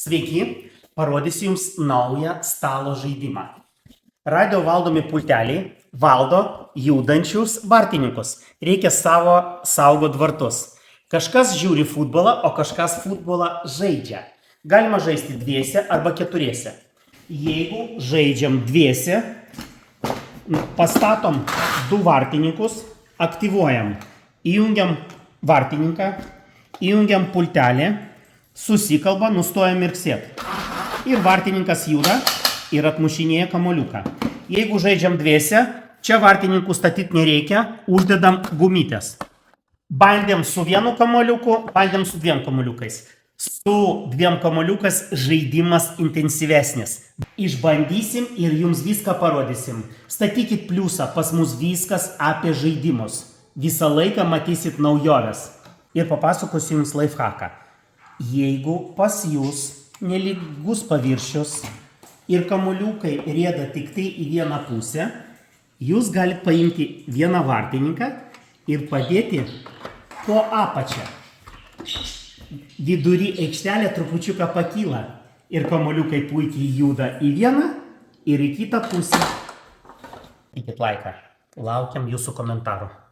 Sveiki, parodysiu Jums naują stalo žaidimą. Radio valdomi pulteliai valdo judančius vartininkus. Reikia savo saugot vartus. Kažkas žiūri futbolą, o kažkas futbolą žaidžia. Galima žaisti dviese arba keturiese. Jeigu žaidžiam dviese, pastatom du vartininkus, aktyvuojam, įjungiam vartininką, įjungiam pultelį, susikalba, nustoja mirksėt. Ir vartininkas juda ir atmušinėja kamuoliuką. Jeigu žaidžiam dviese, čia vartininkų statyti nereikia, uždedam gumytės. Bandėm su vienu kamuoliuku, bandėm su dviem kamuoliukais. Su dviem kamuoliukas žaidimas intensyvesnis. Išbandysim ir jums viską parodysim. Statykit pliusą, pas mus viskas apie žaidimus. Visą laiką matysit naujoves. Ir papasakosiu jums lifehacką. Jeigu pas jūs nelygus paviršius ir kamuoliukai rieda tik tai į vieną pusę, jūs galite paimti vieną vartininką ir padėti po apačią. Vidury aikštelė trupučiuką pakyla ir kamuoliukai puikiai juda į vieną ir į kitą pusę. Įkit laiką. Laukiam jūsų komentarų.